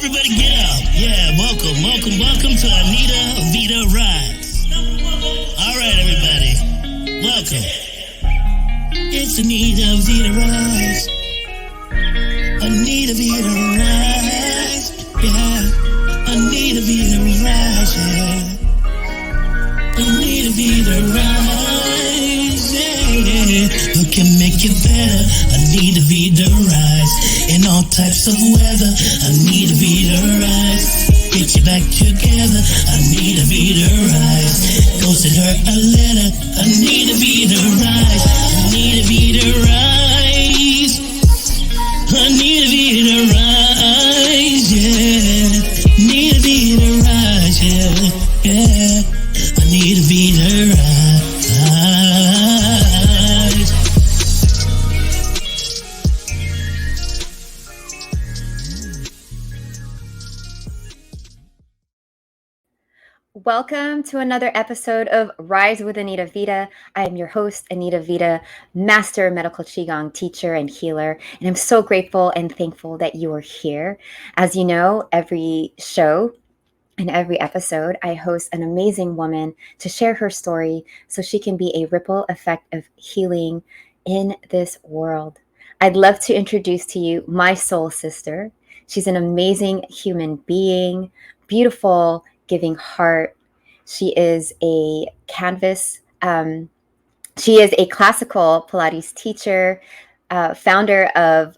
Everybody get up. Yeah, welcome to Anita Vita Rise. All right, everybody. Welcome. It's Anita Vita Rise. Anita Vita Rise. Yeah. Anita Vita Rise. Yeah. Anita Vita Rise. Yeah. Who can make you better? Anita Vita Rise. In all types of weather, Anita Vita Rise. Get you back together, Anita Vita Rise. Go send her a letter, Anita Vita Rise. Anita Vita Rise. Anita Vita Rise, yeah. Anita Vita Rise, yeah, yeah. Anita Vita Rise. Welcome to another episode of Rise with Anita Vita. I am your host, Anita Vita, master medical qigong teacher and healer, and I'm so grateful and thankful that you are here. As you know, every show and every episode, I host an amazing woman to share her story so she can be a ripple effect of healing in this world. I'd love to introduce to you my soul sister. She's an amazing human being, beautiful, giving heart. She is a canvas. She is a classical Pilates teacher, founder of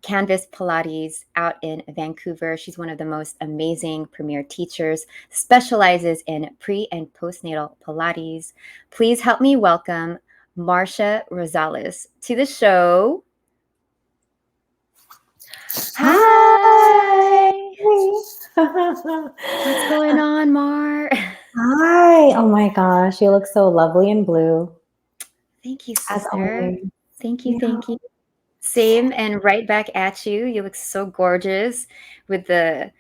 Canvas Pilates out in Vancouver. She's one of the most amazing premier teachers, specializes in pre and postnatal Pilates. Please help me welcome Marcia Rosales to the show. Hi. What's going on, Mar? Hi. Oh my gosh, you look so lovely in blue. Thank you, sister. Thank you. Same, and right back at you. You look so gorgeous with the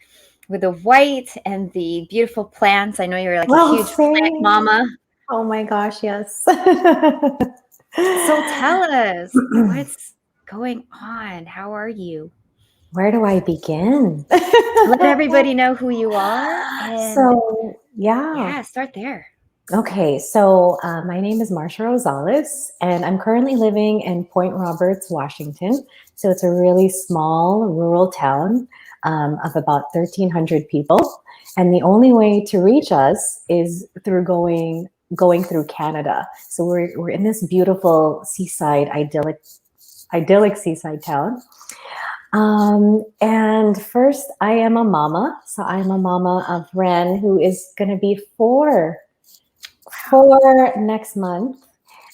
white and the beautiful plants. I know you're like a huge plant mama. Oh my gosh, yes. So tell us, what's going on? How are you? Where do I begin? Let everybody know who you are. And yeah, start there. Okay, so my name is Marcia Rosales, and I'm currently living in Point Roberts, Washington. So it's a really small rural town of about 1,300 people. And the only way to reach us is through going through Canada. So we're in this beautiful seaside, idyllic seaside town. And first, I am a mama. So I'm a mama of Ren, who is going to be four next month.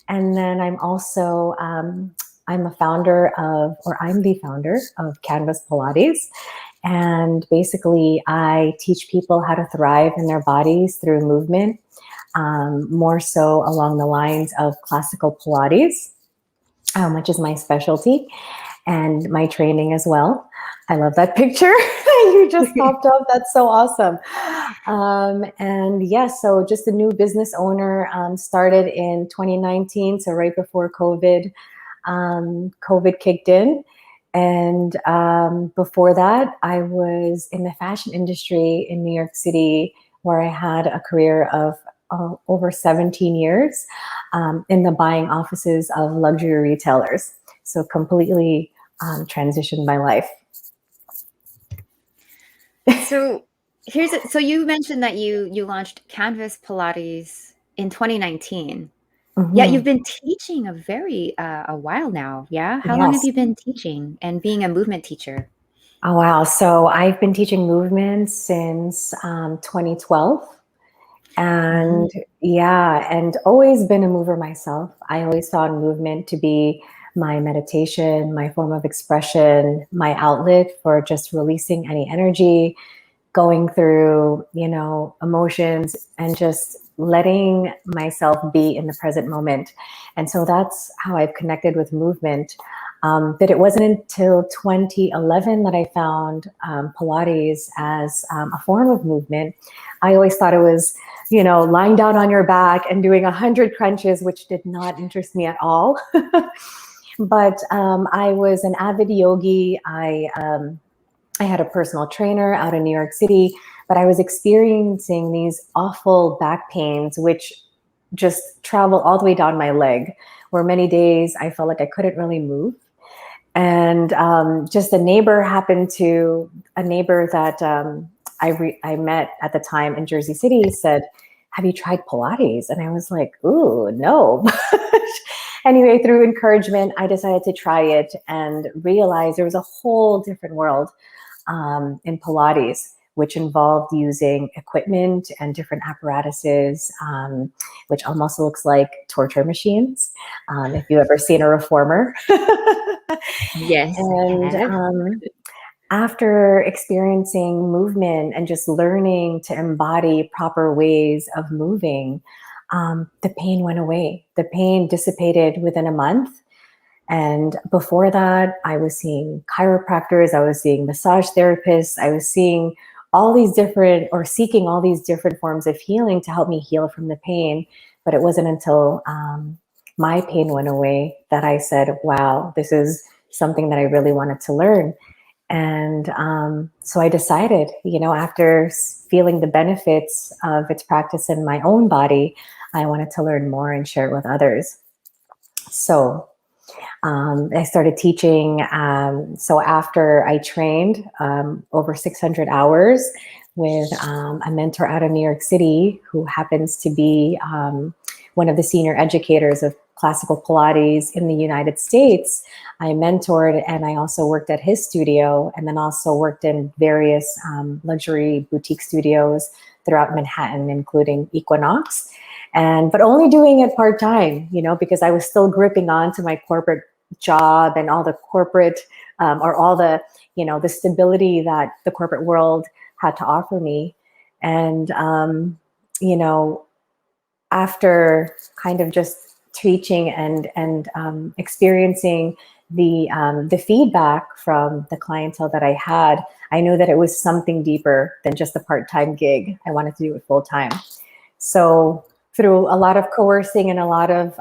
And then I'm also, I'm the founder of Canvas Pilates. And basically I teach people how to thrive in their bodies through movement, more so along the lines of classical Pilates, which is my specialty, and my training as well. I love that picture you just popped up. That's so awesome. And yes, so just a new business owner, started in 2019. So right before COVID kicked in. And before that, I was in the fashion industry in New York City, where I had a career of over 17 years in the buying offices of luxury retailers. So completely transitioned my life. So so you mentioned that you launched Canvas Pilates in 2019. Mm-hmm. Yeah, you've been teaching a while now. Yeah. How long have you been teaching and being a movement teacher? Oh, wow. So I've been teaching movement since 2012. And and always been a mover myself. I always saw movement to be my meditation, my form of expression, my outlet for just releasing any energy, going through, emotions, and just letting myself be in the present moment. And so that's how I've connected with movement. But it wasn't until 2011 that I found Pilates as a form of movement. I always thought it was, lying down on your back and doing 100 crunches, which did not interest me at all. But I was an avid yogi. I I had a personal trainer out in New York City, but I was experiencing these awful back pains, which just travel all the way down my leg, where many days I felt like I couldn't really move. And just a neighbor that I met at the time in Jersey City said, "Have you tried Pilates?" And I was like, "Ooh, no." Anyway, through encouragement, I decided to try it and realized there was a whole different world in Pilates, which involved using equipment and different apparatuses, which almost looks like torture machines, if you've ever seen a reformer. Yes. And after experiencing movement and just learning to embody proper ways of moving, the pain went away. The pain dissipated within a month. And before that, I was seeing chiropractors, I was seeing massage therapists, I was seeing seeking all these different forms of healing to help me heal from the pain. But it wasn't until my pain went away that I said, wow, this is something that I really wanted to learn. And so I decided, after feeling the benefits of its practice in my own body, I wanted to learn more and share it with others. So I started teaching. So after I trained over 600 hours with a mentor out of New York City, who happens to be one of the senior educators of classical Pilates in the United States, I mentored, and I also worked at his studio, and then also worked in various luxury boutique studios throughout Manhattan, including Equinox. But only doing it part-time, because I was still gripping on to my corporate job and all the corporate or all the, the stability that the corporate world had to offer me. And, after kind of just teaching and experiencing the feedback from the clientele that I had, I knew that it was something deeper than just a part-time gig. I wanted to do it full-time. So through a lot of coercing and a lot of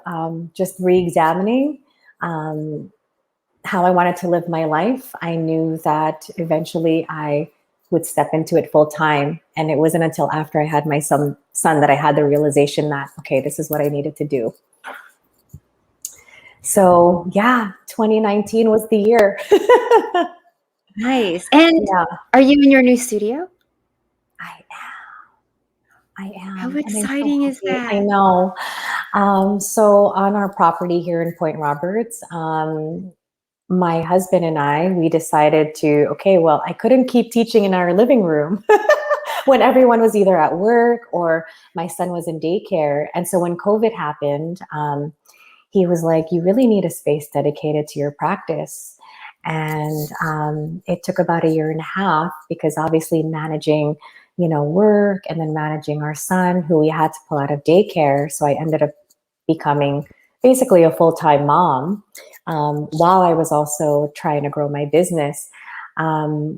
just re-examining how I wanted to live my life, I knew that eventually I would step into it full time. And it wasn't until after I had my son that I had the realization that, okay, this is what I needed to do. So yeah, 2019 was the year. Nice. And are you in your new studio? I am. How exciting is that? I know. So on our property here in Point Roberts, my husband and we decided to, okay, well, I couldn't keep teaching in our living room when everyone was either at work or my son was in daycare. And so when COVID happened, he was like, you really need a space dedicated to your practice. And it took about 1.5 years because obviously managing, work and then managing our son, who we had to pull out of daycare. So I ended up becoming basically a full-time mom while I was also trying to grow my business.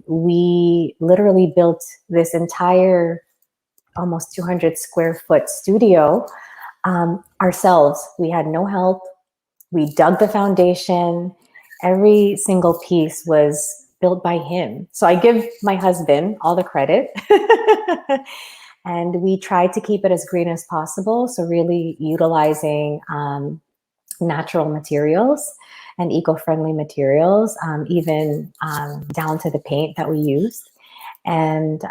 We literally built this entire almost 200 square foot studio ourselves. We had no help. We dug the foundation. Every single piece was built by him. So I give my husband all the credit. And we tried to keep it as green as possible. So really utilizing natural materials and eco-friendly materials, even down to the paint that we used. And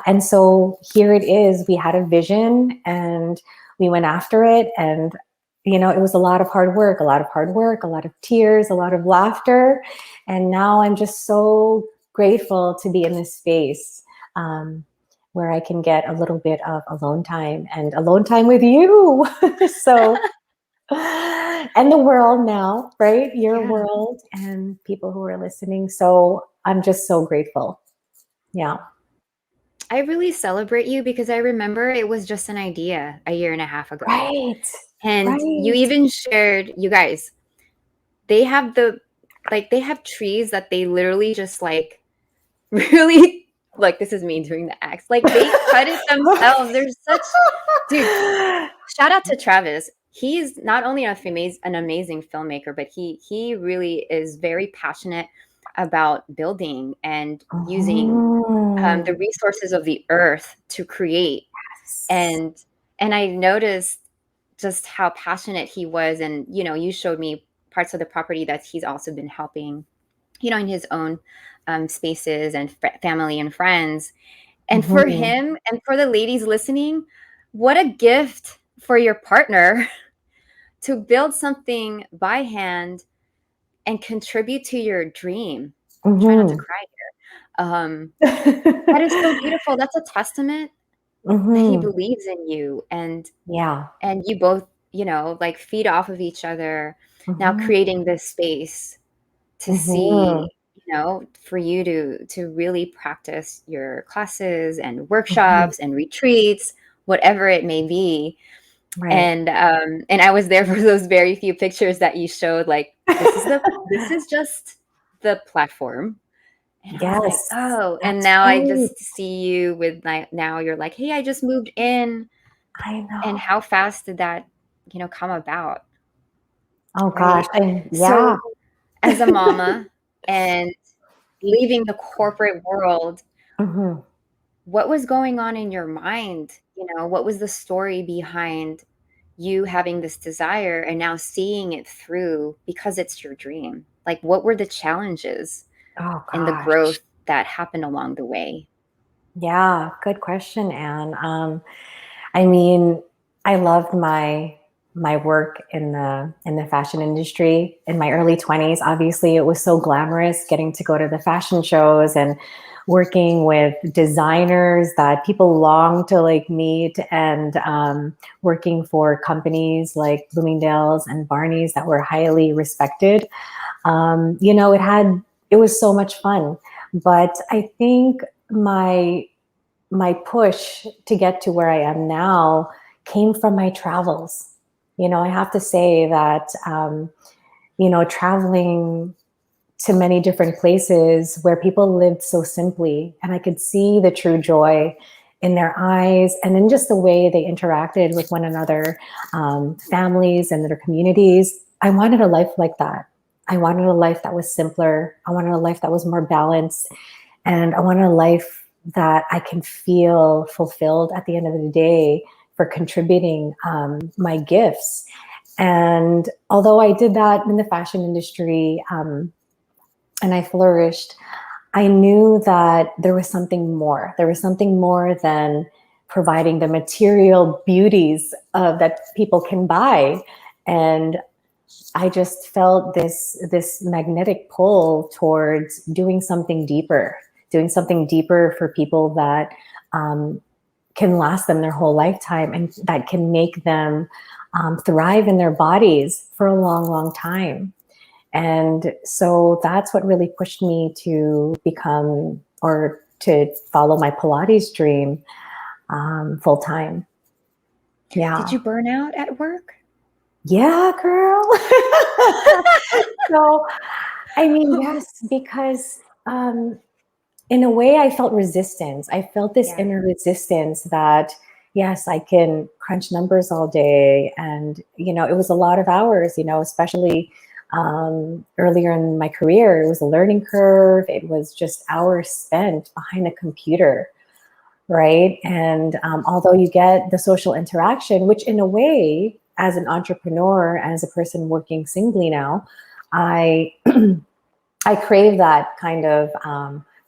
and so here it is. We had a vision and we went after it. And it was a lot of hard work, a lot of tears, a lot of laughter. And now I'm just so grateful to be in this space where I can get a little bit of alone time with you. So, and the world now, right? Your world and people who are listening. So I'm just so grateful. Yeah. I really celebrate you because I remember it was just an idea 1.5 years ago. Right. And you even shared, you guys, they have they have trees that they literally just really, this is me doing the axe. They cut it themselves. They're such, dude, shout out to Travis. He's not only an amazing filmmaker, but he really is very passionate about building and using the Mhm. resources of the earth to create. And I noticed just how passionate he was. And, you know, you showed me parts of the property that he's also been helping, you know, in his own spaces and family and friends. And for Mhm. him and for the ladies listening, what a gift for your partner to build something by hand and contribute to your dream. Try not to Mhm. cry here. That is so beautiful. That's a testament that he Mhm. believes in you, and Yeah. you both, you know, like feed off of each other, now Mhm. creating this space to Mhm. see, you know, for you to really practice your classes and Mhm. workshops and retreats, whatever it may be. Right. And I was there for those very few pictures that you showed, like, this is just the platform. And I was like, Yes, oh, and that's now I right. just see you with, like, now you're like, hey, I just moved in. I And know. how fast did that, you know, come about, Oh gosh, right? yeah. So as a mama and leaving the corporate world, Mhm. what was going on in your mind? You know, what was the story behind you having this desire and now seeing it through because it's your dream? Like, what were the challenges Oh and the gosh. growth that happened along the way? Yeah, good question, Anne. I mean, I loved my work in the fashion industry in my early 20s. Obviously, it was so glamorous getting to go to the fashion shows and working with designers that people long to like meet, and working for companies like Bloomingdale's and Barney's that were highly respected. You know, it was so much fun. But I think my push to get to where I am now came from my travels. You know, I have to say that, you know, traveling to many different places where people lived so simply, and I could see the true joy in their eyes and in just the way they interacted with one another, families and their communities. I wanted a life like that. I wanted a life that was simpler. I wanted a life that was more balanced. And I want a life that I can feel fulfilled at the end of the day for contributing my gifts. And although I did that in the fashion industry, and I flourished, I knew that there was something more. There was something more than providing the material beauties that people can buy. And I just felt this magnetic pull towards doing something deeper for people that um, can last them their whole lifetime, and that can make them thrive in their bodies for a long, long time. And so that's what really pushed me to become, or to follow my Pilates dream full time. Did Yeah. you burn out at work? Yeah, girl. So, I mean, yes, because in a way I felt resistance. I felt this Yeah. inner resistance that, yes, I can crunch numbers all day. And, you know, it was a lot of hours, you know, especially earlier in my career. It was a learning curve. It was just hours spent behind a computer. Right. And although you get the social interaction, which in a way, as an entrepreneur, as a person working singly now, I I crave that kind of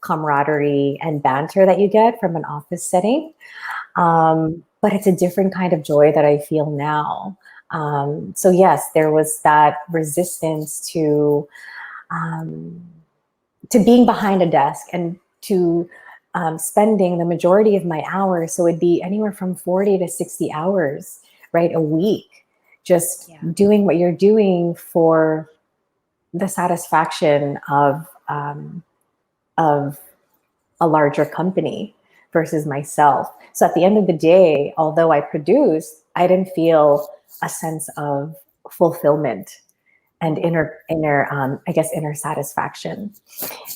camaraderie and banter that you get from an office setting. But it's a different kind of joy that I feel now. So yes, there was that resistance um, to being behind a desk and to spending the majority of my hours. So it'd be anywhere from 40 to 60 hours, right, a week, just Yeah. doing what you're doing for the satisfaction of a larger company versus myself. So at the end of the day, although I produced, I didn't feel a sense of fulfillment and Mm. inner satisfaction.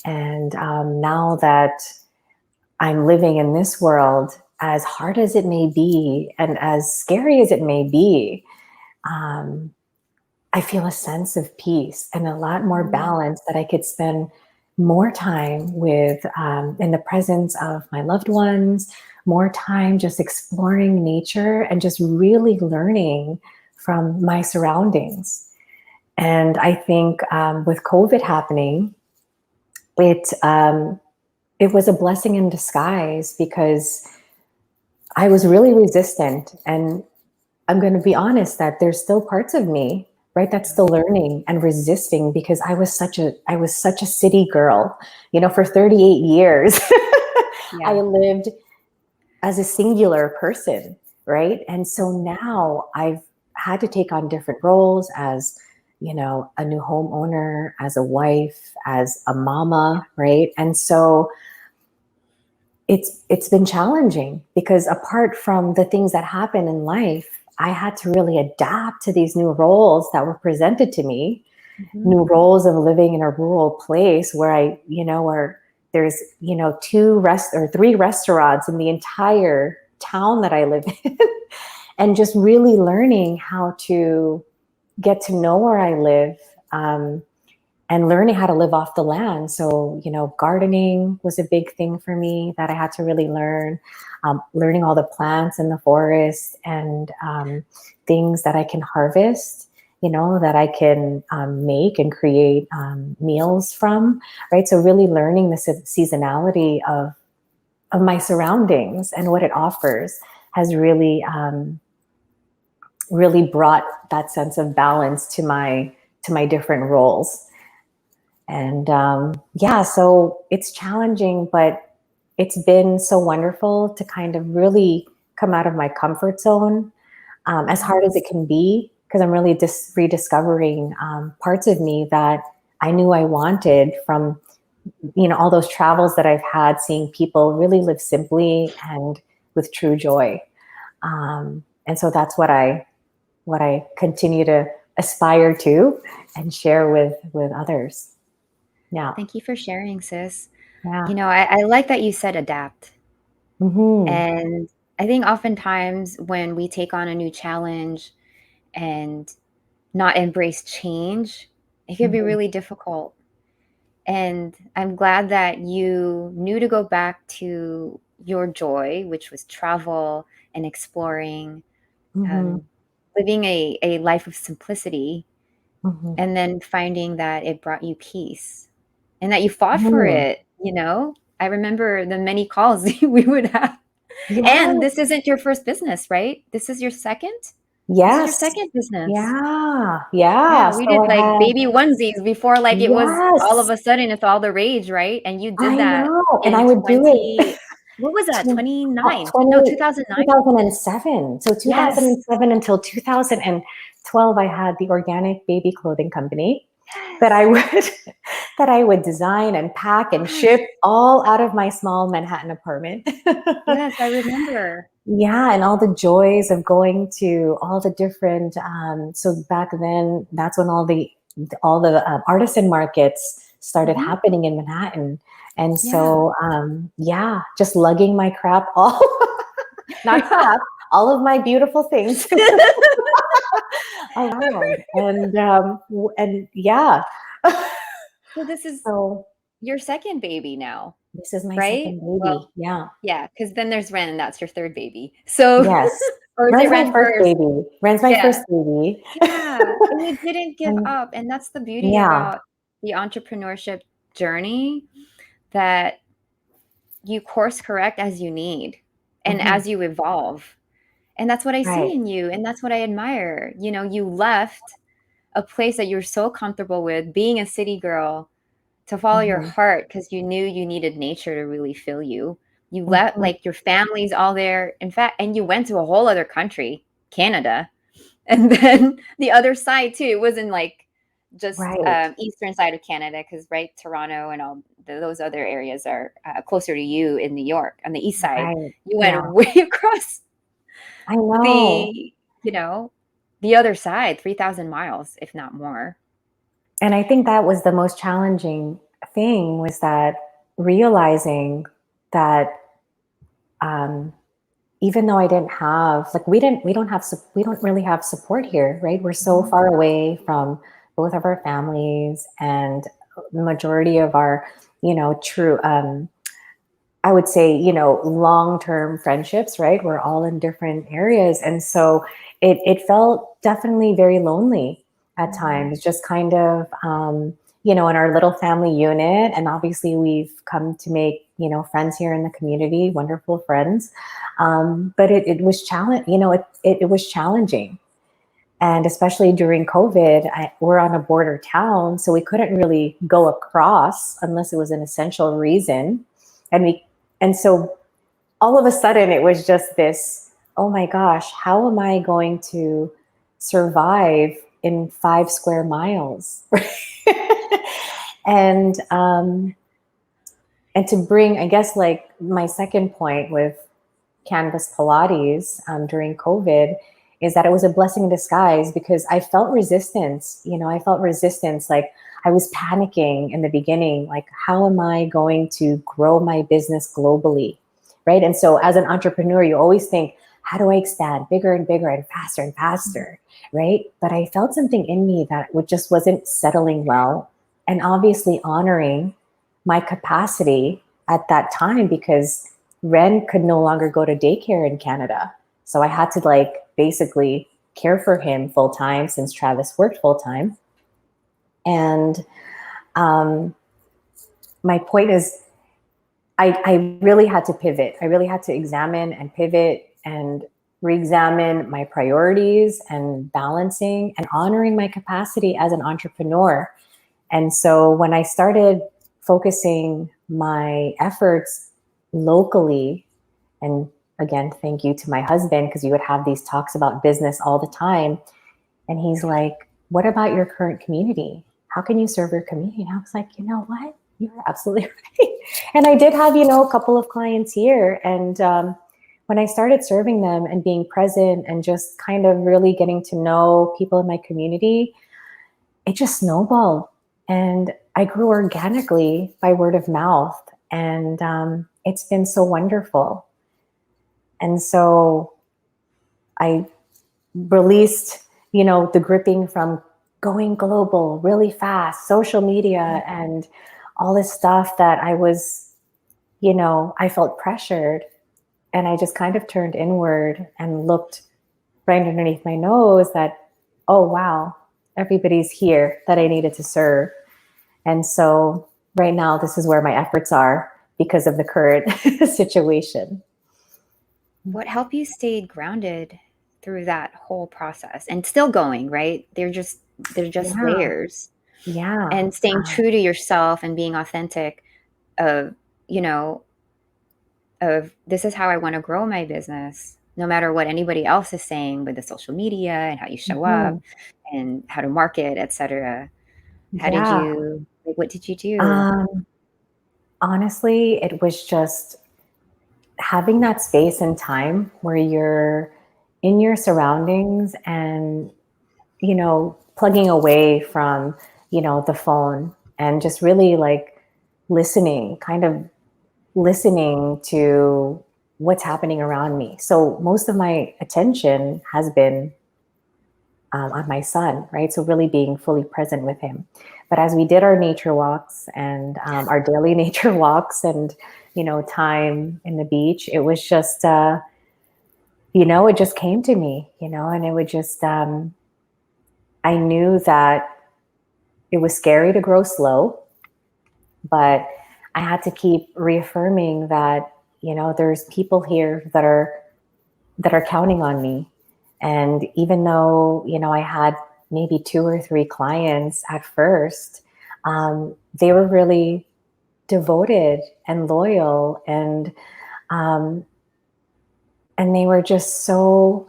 And now that I'm living in this world, as hard as it may be and as scary as it may be, um, I feel a sense of peace and a lot more Mm. balance that I could spend more time with, in the presence of my loved ones, more time just exploring nature and just really learning from my surroundings. And I think with COVID happening, it was a blessing in disguise, because I was really resistant. And I'm going to be honest that there's still parts of me, right, that's still learning and resisting, because I was such a city girl, for 38 years. Yeah. I lived as a singular person, right? And so now I've had to take on different roles as, a new homeowner, as a wife, as a mama, right? And so it's been challenging, because apart from the things that happen in life, I had to really adapt to these new roles that were presented to me, new roles of living in a rural place where where there's, 3 restaurants in the entire town that I live in, and just really learning how to get to know where I live, and learning how to live off the land. So, gardening was a big thing for me that I had to really learn, learning all the plants in the forest, and things that I can harvest, that I can make and create meals from, right? So really learning the seasonality of my surroundings and what it offers has really, really brought that sense of balance to my different roles. And yeah, so it's challenging, but it's been so wonderful to kind of really come out of my comfort zone, as hard as it can be, because I'm really rediscovering parts of me that I knew I wanted from, all those travels that I've had, seeing people really live simply and with true joy. And so that's what I continue to aspire to and share with others. Yeah. Thank you for sharing, sis. Yeah. I like that you said adapt. Mm-hmm. And I think oftentimes when we take on a new challenge and not embrace change, it can be really difficult. And I'm glad that you knew to go back to your joy, which was travel and exploring, living a life of simplicity, and then finding that it brought you peace and that you fought for it. I remember the many calls we would have. Yes. And this isn't your first business, right? This is your second? Yes. This is your second business. Yeah. Yeah, we So did like baby onesies before, like it was all of yes, a sudden it's all the rage, right? And you I did that know. And I in would do it. what was that? 29? 20 No, 2009? 2007. So Yes. 2007 until 2012, I had the organic baby clothing company that I would design and pack and ship all out of my small Manhattan apartment. Yes, I remember. Yeah, and all the joys of going to all the different. So back then, that's when all the artisan markets started happening in Manhattan, and so yeah, just lugging my crap not crap, all of my beautiful things around, and yeah. So this is So your second baby now, this is my right? second baby. Well, Yeah. yeah, because then there's Ren, and that's your third baby. So, Yes. or is it Ren's my Ren first first? baby. Ren's my Yeah. first baby. Yeah, and you didn't give And up, and that's the beauty yeah. about the entrepreneurship journey, that you course correct as you need and as you evolve. And that's what I see Right. in you, and that's what I admire. You left a place that you're so comfortable with, being a city girl, to follow your heart because you knew you needed nature to really fill you. You left, like, your family's all there. In fact, and you went to a whole other country, Canada. And then the other side too, it wasn't like just Right. eastern side of Canada, because right, Toronto and all those other areas are closer to you in New York on the east side. Right. You went Yeah. way across I know. the the other side, 3,000 miles, if not more. And I think that was the most challenging thing, was that realizing that even though I didn't have, like, we don't really have support here, right? We're so far away from both of our families, and majority of our, true, I would say, long-term friendships, right? We're all in different areas. And so it felt definitely very lonely at times, just kind of, in our little family unit. And obviously we've come to make, friends here in the community, wonderful friends. But it was it was challenging. And especially during COVID, we're on a border town, so we couldn't really go across unless it was an essential reason. And so all of a sudden it was just this, oh my gosh, how am I going to survive in 5 square miles? And to bring, I guess, like my second point with Canvas Pilates during COVID is that it was a blessing in disguise, because I felt resistance. I felt resistance. Like I was panicking in the beginning, like, how am I going to grow my business globally? Right. And so as an entrepreneur, you always think, how do I expand bigger and bigger and faster? Right. But I felt something in me that just wasn't settling well. And obviously honoring my capacity at that time, because Ren could no longer go to daycare in Canada. So I had to basically care for him full time, since Travis worked full time. And my point is, I really had to pivot. I really had to examine and pivot and re-examine my priorities and balancing and honoring my capacity as an entrepreneur. And so when I started focusing my efforts locally, and again, thank you to my husband, because we would have these talks about business all the time. And he's like, what about your current community? How can you serve your community? And I was like, you know what? You're absolutely right. And I did have, a couple of clients here. And when I started serving them and being present and just kind of really getting to know people in my community, it just snowballed. And I grew organically by word of mouth. And it's been so wonderful. And so I released, the gripping from going global really fast, social media, and all this stuff that I was, I felt pressured. And I just kind of turned inward and looked right underneath my nose that, oh, wow, everybody's here that I needed to serve. And so right now, this is where my efforts are because of the current situation. What helped you stay grounded through that whole process and still going, right? They're just layers. Yeah. And staying true to yourself and being authentic of, of this is how I want to grow my business, no matter what anybody else is saying with the social media and how you show up and how to market, etc. What did you do? Honestly, it was just having that space and time where you're in your surroundings and, plugging away from, the phone, and just really listening to what's happening around me. So most of my attention has been on my son, right? So really being fully present with him. But as we did our nature walks and our daily nature walks and, time in the beach, it was just, it just came to me, and it would just, I knew that it was scary to grow slow, but I had to keep reaffirming that, there's people here that are counting on me. And even though, I had maybe 2 or 3 clients at first, they were really devoted and loyal, and they were just so,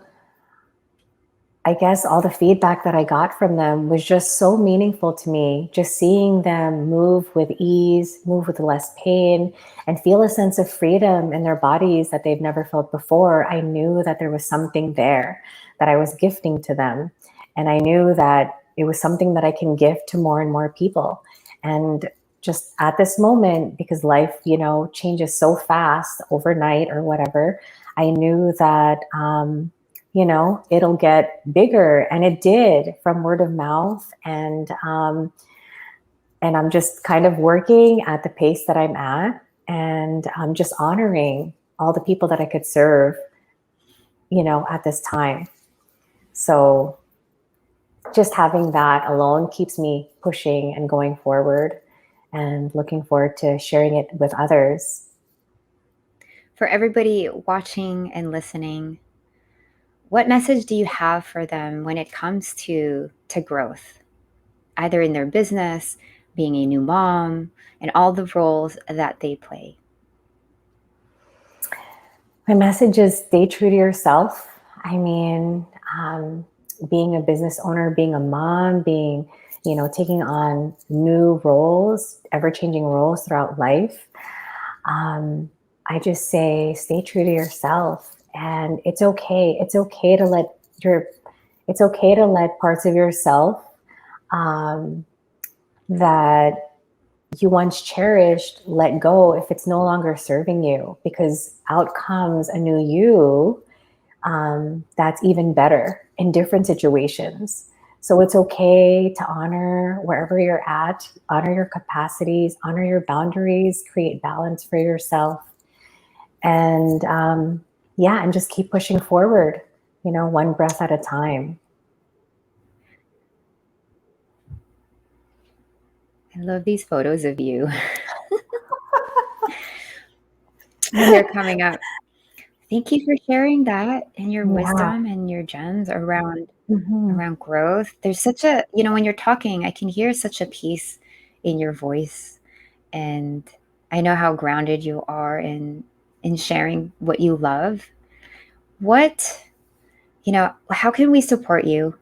I guess all the feedback that I got from them was just so meaningful to me. Just seeing them move with ease, move with less pain, and feel a sense of freedom in their bodies that they've never felt before. I knew that there was something there that I was gifting to them. And I knew that it was something that I can gift to more and more people. And just at this moment, because life, changes so fast overnight or whatever, I knew that, it'll get bigger. And it did, from word of mouth. And And I'm just kind of working at the pace that I'm at, and I'm just honoring all the people that I could serve, at this time. So just having that alone keeps me pushing and going forward and looking forward to sharing it with others. For everybody watching and listening, what message do you have for them when it comes to growth, either in their business, being a new mom, and all the roles that they play? My message is stay true to yourself. I mean, being a business owner, being a mom, taking on new roles, ever-changing roles throughout life. I just say, stay true to yourself, and it's okay. It's okay to let parts of yourself that you once cherished let go if it's no longer serving you, because out comes a new you that's even better in different situations. So it's okay to honor wherever you're at, honor your capacities, honor your boundaries, create balance for yourself. And and just keep pushing forward, one breath at a time. I love these photos of you when they're coming up. Thank you for sharing that and your wisdom and your gems around growth. There's such a, when you're talking, I can hear such a peace in your voice. And I know how grounded you are in sharing what you love. How can we support you?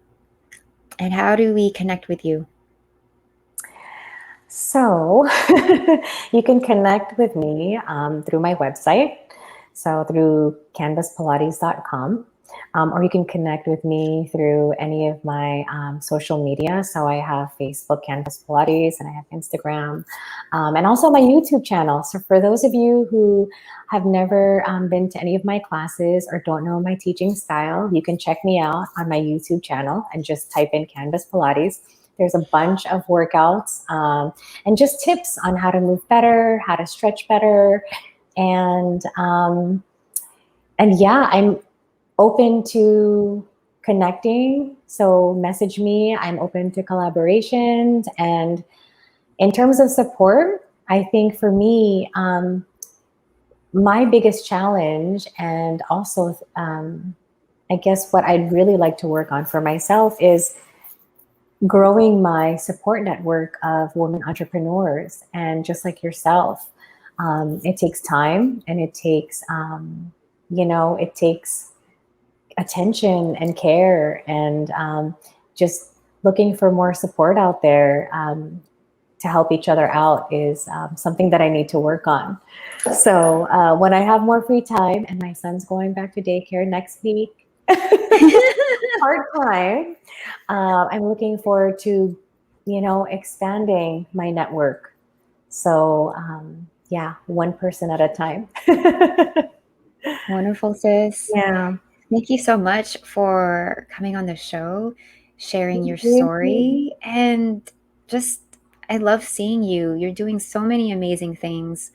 And how do we connect with you? So you can connect with me through my website. So through 𝙈𝙤𝙧𝙬𝙧.com, or you can connect with me through any of my social media. So I have Facebook, Canvas Pilates, and I have Instagram, and also my YouTube channel. So for those of you who have never been to any of my classes or don't know my teaching style, you can check me out on my YouTube channel and just type in Canvas Pilates. There's a bunch of workouts and just tips on how to move better, how to stretch better. And I'm open to connecting. So message me. I'm open to collaborations. And in terms of support, I think for me, my biggest challenge, and also I guess what I'd really like to work on for myself, is growing my support network of women entrepreneurs. And just like yourself, it takes time, and it takes, it takes attention and care, and just looking for more support out there to help each other out is something that I need to work on. So when I have more free time, and my son's going back to daycare next week, part-time, I'm looking forward to, expanding my network. So one person at a time. Wonderful, sis. Yeah. Thank you so much for coming on the show, sharing your story, and just, I love seeing you. You're doing so many amazing things.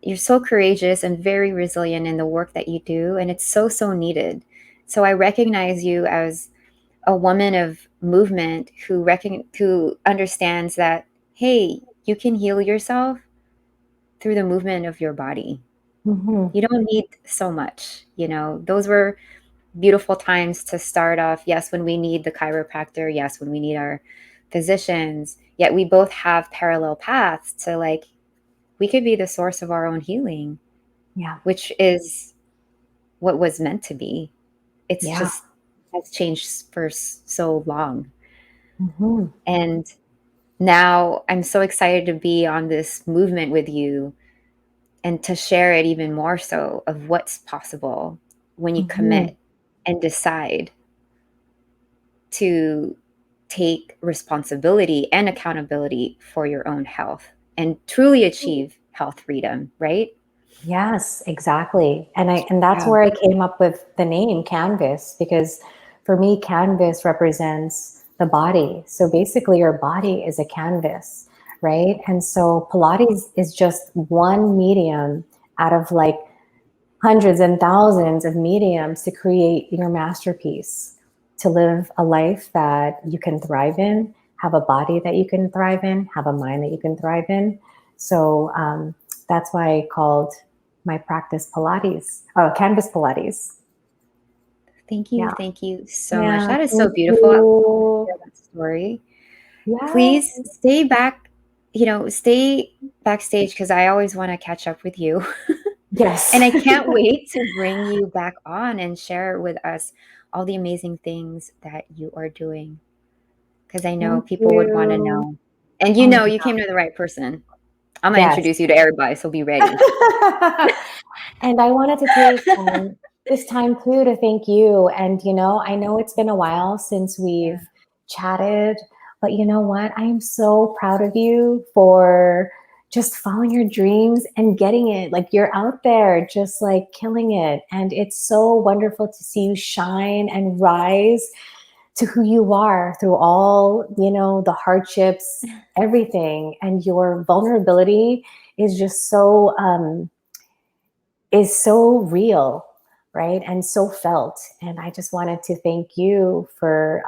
You're so courageous and very resilient in the work that you do, and it's so, so needed. So I recognize you as a woman of movement who understands that, hey, you can heal yourself through the movement of your body. You don't need so much, those were beautiful times to start off. Yes, when we need the chiropractor. Yes, when we need our physicians. Yet we both have parallel paths to, like, we could be the source of our own healing. Yeah. Which is what was meant to be. It's just has changed for so long. And now I'm so excited to be on this movement with you and to share it even more so of what's possible when you commit and decide to take responsibility and accountability for your own health and truly achieve health freedom, right? Yes, exactly. And that's where I came up with the name Canvas, because for me, canvas represents the body. So basically your body is a canvas. right? And so Pilates is just one medium out of like hundreds and thousands of mediums to create your masterpiece, to live a life that you can thrive in, have a body that you can thrive in, have a mind that you can thrive in. So that's why I called my practice Pilates, Canvas Pilates. Thank you. Yeah. Thank you so Yeah, much. That is so thank beautiful. I love you. to hear that story. Yeah. Please stay back, stay backstage, because I always want to catch up with you. Yes. And I can't wait to bring you back on and share with us all the amazing things that you are doing. Because I know Thank people would want to you. know. And Oh my you came to the right person. I'm going to Yes. introduce you to everybody, so be ready. And I wanted to take this time too to thank you. And, I know it's been a while since we've chatted, but you know what? I am so proud of you for just following your dreams and getting it. Like, you're out there just like killing it. And it's so wonderful to see you shine and rise to who you are through all, the hardships, everything. And your vulnerability is just so real, right? And so felt. And I just wanted to thank you for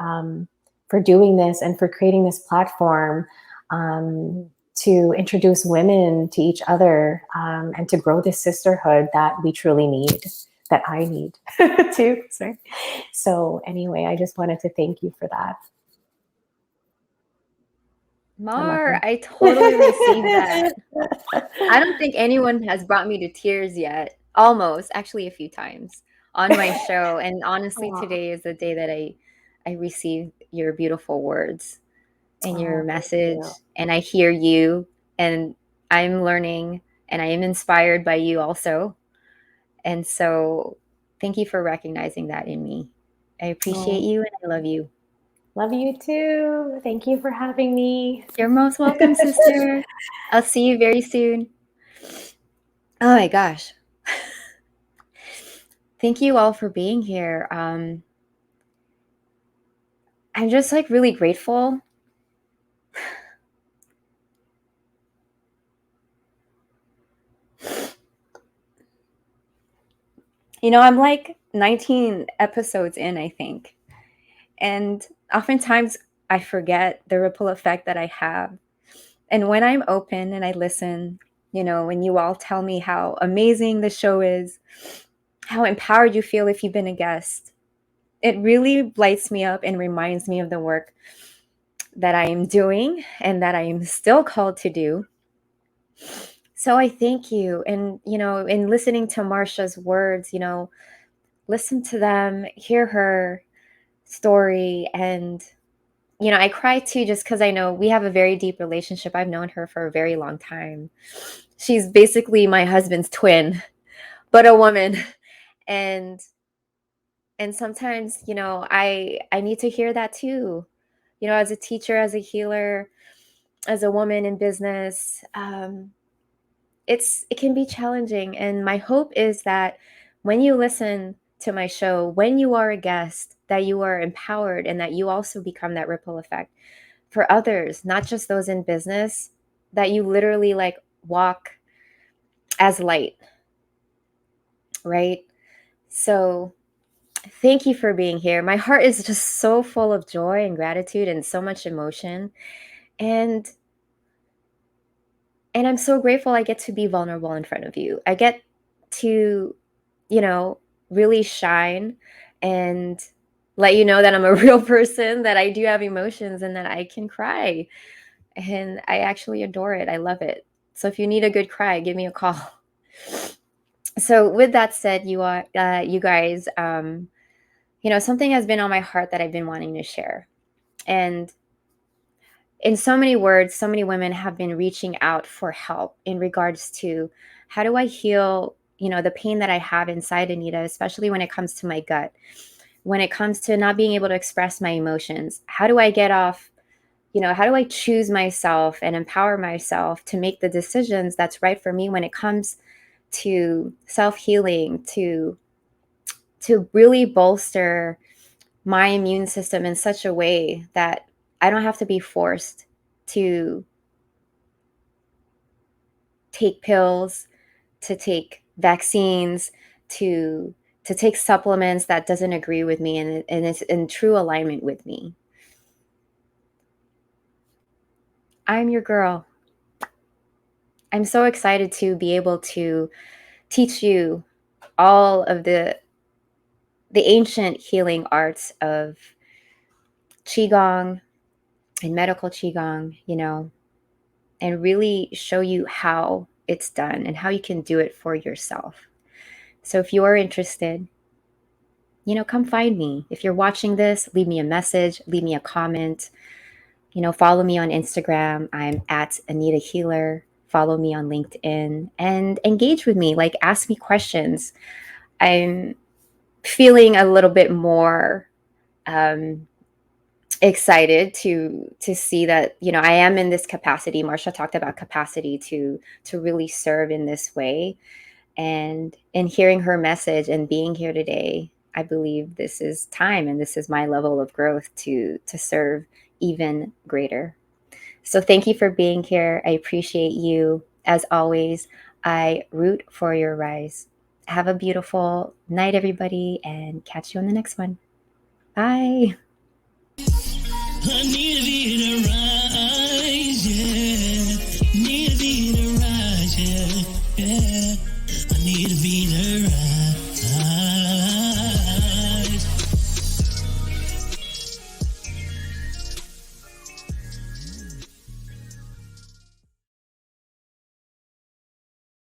doing this and for creating this platform to introduce women to each other and to grow this sisterhood that we truly need, that I need too. Sorry. So anyway, I just wanted to thank you for that. Mar, I totally received that. I don't think anyone has brought me to tears yet. Almost, actually, a few times on my show. And honestly, Aw. today is the day that I received your beautiful words and your Oh, thank message. you. And I hear you, and I'm learning, and I am inspired by you also. And so, thank you for recognizing that in me. I appreciate Oh, you, and I love you. love you too. Thank you for having me. You're most welcome, sister. I'll see you very soon. Oh my gosh. Thank you all for being here. I'm just like really grateful. I'm like 19 episodes in, I think. And oftentimes I forget the ripple effect that I have. And when I'm open and I listen, when you all tell me how amazing the show is, how empowered you feel if you've been a guest, it really lights me up and reminds me of the work that I am doing and that I am still called to do. So I thank you. And, in listening to Marcia's words, listen to them, hear her story. And, I cry too, just because I know we have a very deep relationship. I've known her for a very long time. She's basically my husband's twin, but a woman. And sometimes, I need to hear that too. As a teacher, as a healer, as a woman in business, it can be challenging. And my hope is that when you listen to my show, when you are a guest, that you are empowered and that you also become that ripple effect for others, not just those in business, that you literally like walk as light, right? So thank you for being here. My heart is just so full of joy and gratitude and so much emotion. And I'm so grateful I get to be vulnerable in front of you. I get to, really shine and let you know that I'm a real person, that I do have emotions and that I can cry. And I actually adore it. I love it. So if you need a good cry, give me a call. So with that said, you guys, something has been on my heart that I've been wanting to share. And in so many words, so many women have been reaching out for help in regards to how do I heal, the pain that I have inside, Anita, especially when it comes to my gut, when it comes to not being able to express my emotions. How do I get off, how do I choose myself and empower myself to make the decisions that's right for me when it comes to self-healing, to really bolster my immune system in such a way that I don't have to be forced to take pills, to take vaccines, to take supplements that doesn't agree with me and it's in true alignment with me. I'm your girl. I'm so excited to be able to teach you all of the ancient healing arts of Qigong and medical Qigong, you know, and really show you how it's done and how you can do it for yourself. So if you are interested, you know, come find me. If you're watching this, leave me a message, leave me a comment, you know, follow me on Instagram. I'm at Anita Healer. Follow me on LinkedIn and engage with me. Like, ask me questions. I'm feeling a little bit more excited to see that, you know, I am in this capacity. Marcia talked about capacity to really serve in this way. And in hearing her message and being here today, I believe this is time and this is my level of growth to serve even greater. So thank you for being here. I appreciate you. As always, I root for your rise. Have a beautiful night, everybody, and catch you on the next one. Bye. Anita Vita rise, yeah. Anita Vita rise, yeah. Anita Vita rise.